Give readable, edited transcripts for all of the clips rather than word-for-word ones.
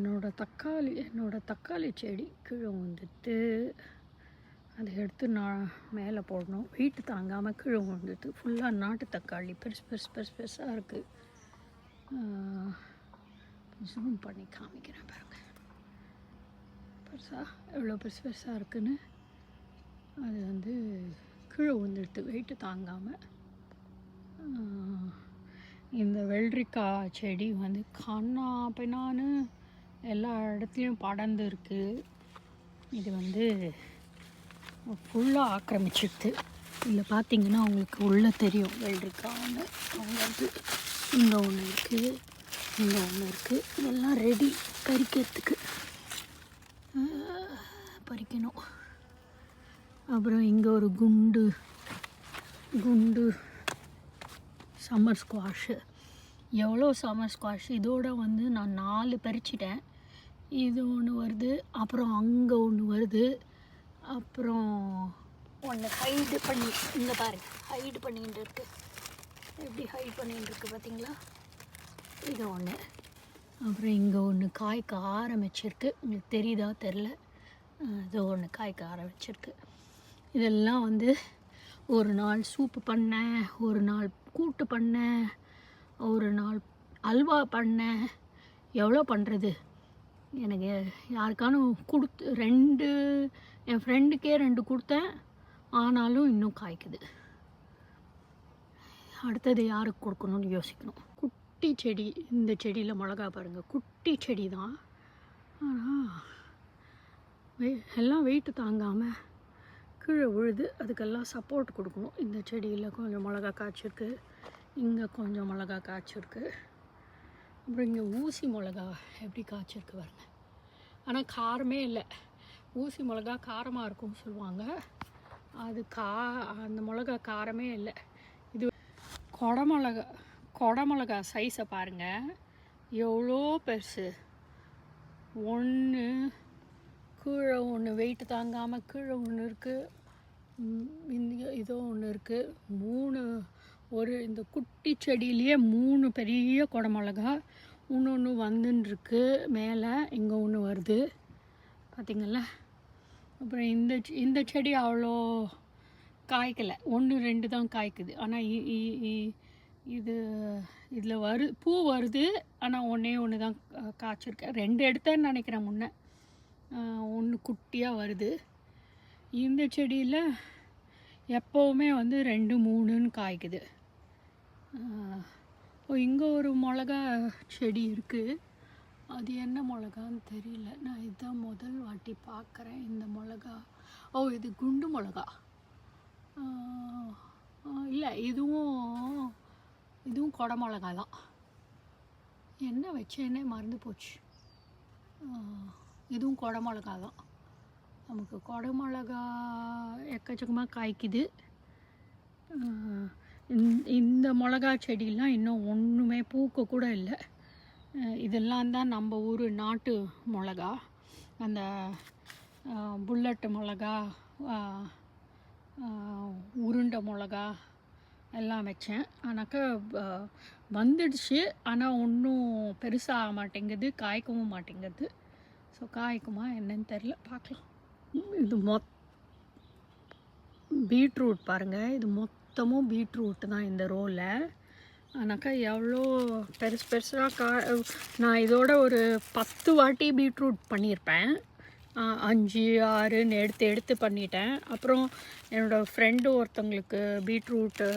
என்னோடய தக்காளி செடி கீழே வந்துட்டு அதை எடுத்து நான் மேலே போடணும். வெயிட்டு தாங்காமல் கீழே வந்துட்டு ஃபுல்லாக நாட்டு தக்காளி பெருசாக இருக்குது. ஜூம் பண்ணி காமிக்கிறேன் பாருங்கள். எவ்வளோ பெருசாக இருக்குன்னு. அது வந்து கீழே வந்துடுது வெயிட்டு தாங்காமல். இந்த வெள்ளரிக்காய் செடி வந்து பின்னான்னு எல்லா இடத்துலையும் படர்ந்து இருக்குது. இது வந்து ஃபுல்லாக ஆக்கிரமிச்சிடுது. இதில் பார்த்திங்கன்னா உங்களுக்கு உள்ளே தெரியும் வெள்ளரிக்காய் ஒன்று அங்கே இருக்குது, இங்கே ஒன்று இருக்குது, இங்கே ஒன்று இருக்குது. இதெல்லாம் ரெடி பறிக்கணும். அப்புறம் இங்கே ஒரு குண்டு சம்மர் ஸ்குவாஷு. எவ்வளோ சம்மர் ஸ்குவாஷ்! இதோட வந்து நான் 4 பறிச்சிட்டேன். இது ஒன்று வருது, அப்புறம் அங்கே ஒன்று வருது, அப்புறம் ஒன்று ஹைடு பண்ணி இங்கே பாருங்கள், ஹைடு பண்ணிகிட்டு இருக்கு. எப்படி ஹைட் பண்ணிகிட்டு இருக்கு பார்த்தீங்களா? இது ஒன்று. அப்புறம் இங்கே ஒன்று காய்க்க ஆரம்பிச்சிருக்கு. உங்களுக்கு தெரியுதா தெரில, இது ஒன்று காய்க்க ஆரம்பிச்சிருக்கு. இதெல்லாம் வந்து ஒரு நாள் சூப்பு பண்ணேன், ஒரு நாள் கூட்டு பண்ணேன், ஒரு நாள் அல்வா பண்ணேன். எவ்வளோ பண்ணுறது? எனக்கு யாருக்கானும் என் ஃப்ரெண்டுக்கே 2 கொடுத்தேன். ஆனாலும் இன்னும் காய்க்குது. அடுத்தது யாருக்கு கொடுக்கணும்னு யோசிக்கணும். குட்டி செடி. இந்த செடியில் மிளகா பாருங்கள், குட்டி செடி தான். ஆனால் எல்லாம் வெயிட்டு தாங்காமல் கீழே விழுது. அதுக்கெல்லாம் சப்போர்ட் கொடுக்கணும். இந்த செடியில் கொஞ்சம் மிளகா காய்ச்சிருக்கு, இங்கே கொஞ்சம் மிளகா காய்ச்சிருக்கு. அப்புறம் இங்கே ஊசி மிளகா எப்படி காய்ச்சிருக்கு பாருங்க. ஆனால் காரமே இல்லை. ஊசி மிளகா காரமாக இருக்கும்னு சொல்லுவாங்க. அது அந்த மிளகா காரமே இல்லை. இது கொடமிளகா சைஸை பாருங்கள், எவ்வளோ பெருசு. ஒன்று கீழே ஒன்று வெயிட்டு தாங்காமல் கீழே ஒன்று இருக்குது, இதோ ஒன்று இருக்குது. 3 இந்த குட்டி செடியிலேயே 3 பெரிய குடமிளகா. இன்னொன்று வந்துருக்கு மேலே, இங்கே ஒன்று வருது பார்த்திங்களா? அப்புறம் இந்த செடி அவ்வளோ காய்க்கலை, 1-2 தான் காய்க்குது. ஆனால் இதில் பூ வருது. ஆனால் ஒன்று தான் காய்ச்சிருக்கேன். 2 எடுத்தேன்னு நினைக்கிறேன் முன்னே. 1 குட்டியாக வருது. இந்த செடியில் எப்போவுமே வந்து 2-3ன்னு காய்க்குது. இங்கே ஒரு மிளகா செடி இருக்குது. அது என்ன மிளகான்னு தெரியல. நான் இதுதான் முதல் வாட்டி பார்க்குறேன் இந்த மிளகா. இது குண்டு மிளகா இல்லை, இதுவும் குடமிளகா தான். என்ன வச்சேன்னே மறந்து போச்சு. இதுவும் குடமிளகா தான். நமக்கு குடமிளகா எக்கச்சக்கமாக காய்க்குது. இந்த மிளகா செடியெலாம் இன்னும் ஒன்றுமே பூக்க கூட இல்லை. இதெல்லாம் தான் நம்ம ஊர் நாட்டு மிளகா. அந்த புல்லட்டு மிளகா, உருண்டை மிளகா எல்லாம் வச்சேன். ஆனாக்கா வந்துடுச்சு. ஆனால் ஒன்றும் பெருசாக மாட்டேங்குது, காய்க்கவும் மாட்டேங்குது. ஸோ காய்க்குமா என்னன்னு தெரில, பார்க்கலாம். இது பீட்ரூட் பாருங்கள். இது மொத்தமும் பீட்ரூட் தான் இந்த ரோவில். ஆனாக்கா எவ்வளோ பெருசாக நான் இதோட ஒரு 10 வாட்டி பீட்ரூட் பண்ணியிருப்பேன். 5-6ன்னு எடுத்து பண்ணிட்டேன். அப்புறம் என்னோடய ஃப்ரெண்டு ஒருத்தவங்களுக்கு பீட்ரூட்டு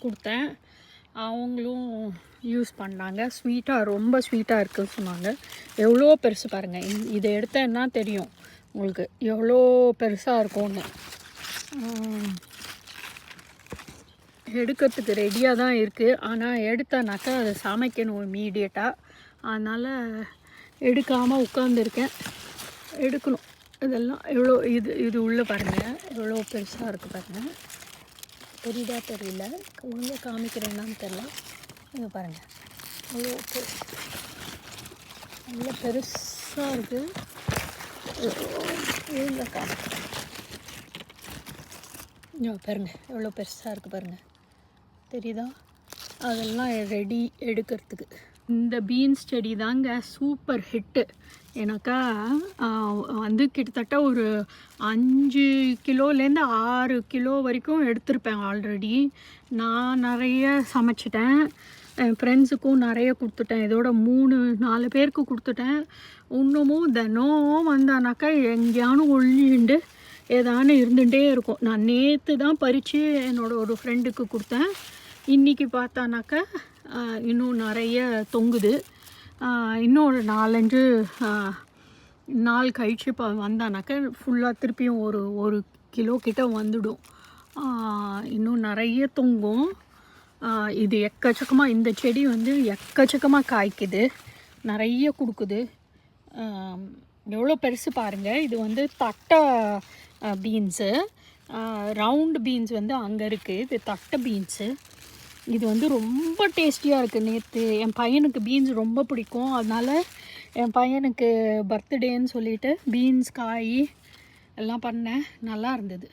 கொடுத்தேன். அவங்களும் யூஸ் பண்ணாங்க. ரொம்ப ஸ்வீட்டாக இருக்குன்னு சொன்னாங்க. எவ்வளோ பெருசு பாருங்கள். இதை எடுத்தேன்னா தெரியும் உங்களுக்கு எவ்வளோ பெருசாக இருக்கும்னு. எடுக்கிறதுக்கு ரெடியாக தான் இருக்குது. ஆனால் எடுத்தானாக்கா அதை சமைக்கணும் இம்மீடியட்டாக. அதனால் எடுக்காமல் உட்காந்துருக்கேன். எடுக்கணும். இதெல்லாம் எவ்வளோ இது உள்ளே பாருங்கள், எவ்வளோ பெருசாக இருக்குது பாருங்கள். தெரியுதா தெரியல, ஒழுங்காக காமிக்கிறேன்னான்னு தெரியல. இது பாருங்கள், அவ்வளோ பெருசாக இருக்குது. ஒழுங்காக காமிக்கிறேன். பாருங்கள் எவ்வளோ பெருசாக இருக்குது பாருங்கள். தெரியுதா? அதெல்லாம் ரெடி எடுக்கிறதுக்கு. இந்த பீன்ஸ் செடி தாங்க சூப்பர் ஹிட்டு. எனக்கா வந்து கிட்டத்தட்ட ஒரு 5 கிலோலேருந்து 6 கிலோ வரைக்கும் எடுத்திருப்பேன் ஆல்ரெடி. நான் நிறைய சமைச்சிட்டேன், என் ஃப்ரெண்ட்ஸுக்கும் நிறைய கொடுத்துட்டேன். இதோட 3-4 பேருக்கு கொடுத்துட்டேன். இன்னமும் தினம் வந்தானாக்கா எங்கேயானு ஒழிஞ்சுண்டு ஏதானு இருந்துகிட்டே இருக்கும். நான் நேற்று தான் பறித்து என்னோடய ஒரு ஃப்ரெண்டுக்கு கொடுத்தேன். இன்றைக்கி பார்த்தானாக்கா இன்னும் நிறைய தொங்குது. இன்னும் ஒரு 4-5 நாள் கழித்து இப்போ வந்தானாக்கா ஃபுல்லாக திருப்பியும் ஒரு கிலோ கிட்ட வந்துடும். இன்னும் நிறைய தொங்கும். இது எக்கச்சக்கமாக, இந்த செடி வந்து எக்கச்சக்கமாக காய்க்குது, நிறைய கொடுக்குது. எவ்வளோ பெருசு பாருங்கள். இது வந்து தட்டை பீன்ஸு, ரவுண்டு பீன்ஸ் வந்து அங்கே இருக்குது. இது தட்டை பீன்ஸு. இது வந்து ரொம்ப டேஸ்டியாக இருக்குது. நேற்று என் பையனுக்கு பீன்ஸ் ரொம்ப பிடிக்கும், அதனால் என் பையனுக்கு பர்த்டேன்னு சொல்லிவிட்டு பீன்ஸ் காய் எல்லாம் பண்ணேன், நல்லா இருந்தது.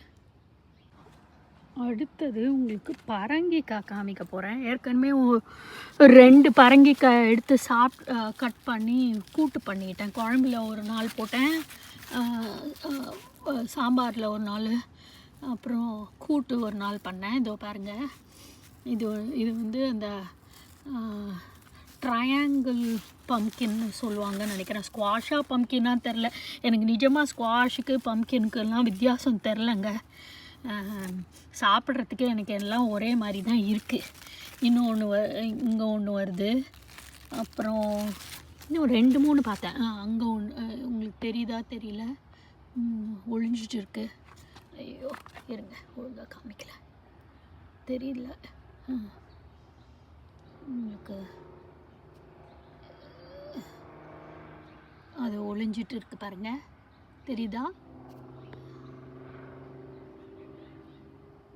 அடுத்தது உங்களுக்கு பரங்கிக்காய் காமிக்க போகிறேன். ஏற்கனவே 2 பரங்கிக்காய் எடுத்து கட் பண்ணி கூட்டு பண்ணிட்டேன். குழம்புல ஒரு நாள் போட்டேன், சாம்பாரில் ஒரு நாள், அப்புறம் கூட்டு ஒரு நாள் பண்ணேன். இதோ பாருங்கள், இது வந்து அந்த ட்ரையாங்கிள் பம்கின்னு சொல்லுவாங்கன்னு நினைக்கிறேன். ஸ்குவாஷாக பம்கின்னாக தெரில எனக்கு. நிஜமாக ஸ்குவாஷுக்கு பம்கினுக்கெல்லாம் வித்தியாசம் தெரிலங்க. சாப்பிட்றதுக்கு எனக்கு எல்லாம் ஒரே மாதிரி தான் இருக்குது. இன்னொன்று இங்கே ஒன்று வருது, அப்புறம் இன்னும் 2-3 பார்த்தேன். அங்கே ஒன்று உங்களுக்கு தெரியுதா தெரியல, ஒழிஞ்சிட்டு இருக்கு. ஐயோ இருங்க, ஒழுங்காக காமிக்கல, தெரியல உங்களுக்கு. அது ஒளிஞ்சிட்டு இருக்கு பாருங்க, தெரியுதா?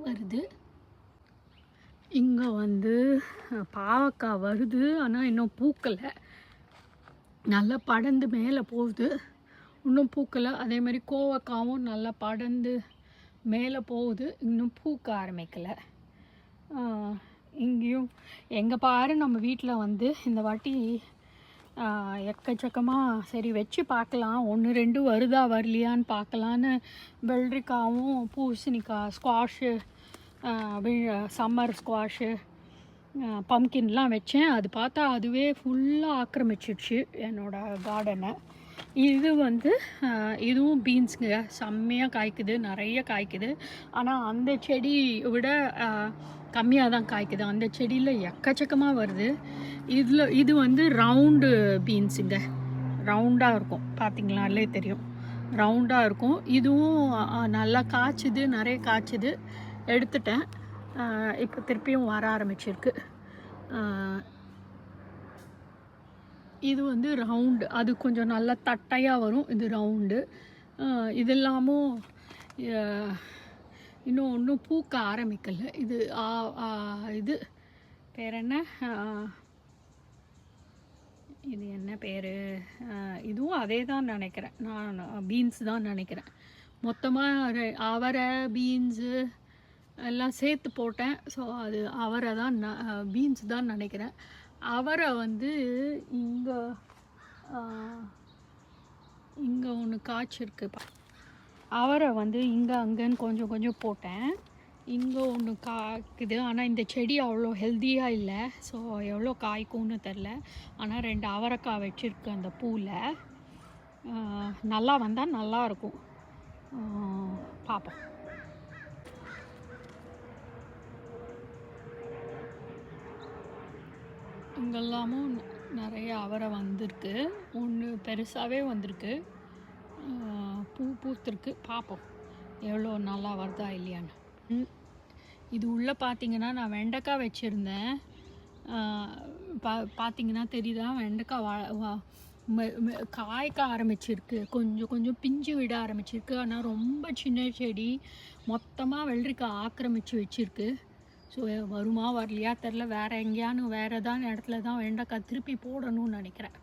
வருது. இங்கே வந்து பாவக்காய் வருது, ஆனால் இன்னும் பூக்கலை. நல்லா படர்ந்து மேலே போகுது, இன்னும் பூக்கலை. அதே மாதிரி கோவக்காவும் நல்லா படர்ந்து மேலே போகுது, இன்னும் பூக்க ஆரம்பிக்கலை. இங்கேயும் எங்கே பாரு நம்ம வீட்டில் வந்து இந்த வாட்டி எக்கச்சக்கமாக சரி வச்சு பார்க்கலாம், 1-2 வருதா வரலையான்னு பார்க்கலான்னு வெள்ளரிக்காவும் பூசணிக்காய், ஸ்குவாஷு, சம்மர் ஸ்குவாஷு, பம்கின்லாம் வச்சேன். அது பார்த்தா அதுவே ஃபுல்லாக ஆக்கிரமிச்சிடுச்சு என்னோடய கார்டனை. இது வந்து இதுவும் பீன்ஸுங்க, செம்மையாக காய்க்குது, நிறைய காய்க்குது. ஆனால் அந்த செடி விட கம்மியாக தான் காய்க்குது. அந்த செடியில் எக்கச்சக்கமாக வருது. இது வந்து ரவுண்டு பீன்ஸுங்க, ரவுண்டாக இருக்கும், பார்த்திங்களாலே தெரியும், ரவுண்டாக இருக்கும். இதுவும் நல்லா காய்ச்சுது, நிறைய காய்ச்சுது. எடுத்துட்டேன், இப்போ திருப்பியும் வர ஆரம்பிச்சிருக்கு. இது வந்து ரவுண்டு, அது கொஞ்சம் நல்லா தட்டையாக வரும். இது ரவுண்டு. இதெல்லாமும் இன்னும் பூக்க ஆரம்பிக்கலை. இது பேர் என்ன, இது என்ன பேர்? இதுவும் அதே தான் நினைக்கிறேன், நான் பீன்ஸ் தான் நினைக்கிறேன். மொத்தமாக அவரை பீன்ஸு எல்லாம் சேர்த்து போட்டேன். ஸோ அது அவரை தான், பீன்ஸ் தான் நினைக்கிறேன். அவரை வந்து இங்கே ஒன்று காய்ச்சிருக்கு. அவரை வந்து இங்கே அங்கேன்னு கொஞ்சம் கொஞ்சம் போட்டேன். இங்கே ஒன்று காய்க்குது, ஆனால் இந்த செடி அவ்வளோ ஹெல்த்தியாக இல்லை. ஸோ எவ்வளோ காய்க்கும்னு தெரில. ஆனால் 2 அவரைக்காய் வச்சுருக்கு அந்த பூவில். நல்லா வந்தால் நல்லாயிருக்கும், பார்ப்போம். இங்கெல்லாமும் நிறைய அவரை வந்திருக்கு, ஒன்று பெருசாகவே வந்திருக்கு, பூத்திருக்கு. பார்ப்போம் எவ்வளோ நல்லா வருதா இல்லையான்னு. இது உள்ளே பார்த்தீங்கன்னா நான் வெண்டைக்காய் வச்சுருந்தேன். பார்த்தீங்கன்னா தெரியுதா, வெண்டைக்காய் காய்க்க ஆரம்பிச்சிருக்கு, கொஞ்சம் கொஞ்சம் பிஞ்சு விட ஆரம்பிச்சிருக்கு. ஆனால் ரொம்ப சின்ன செடி, மொத்தமாக வெள்ளரிக்காய் ஆக்கிரமித்து வச்சுருக்கு. ஸோ வருமா வரலையா தெரில. வேறு எங்கேயானு வேறு ஏதாவது இடத்துல தான் வெண்டைக்காய் திருப்பி போடணும்னு நினைக்கிறேன்.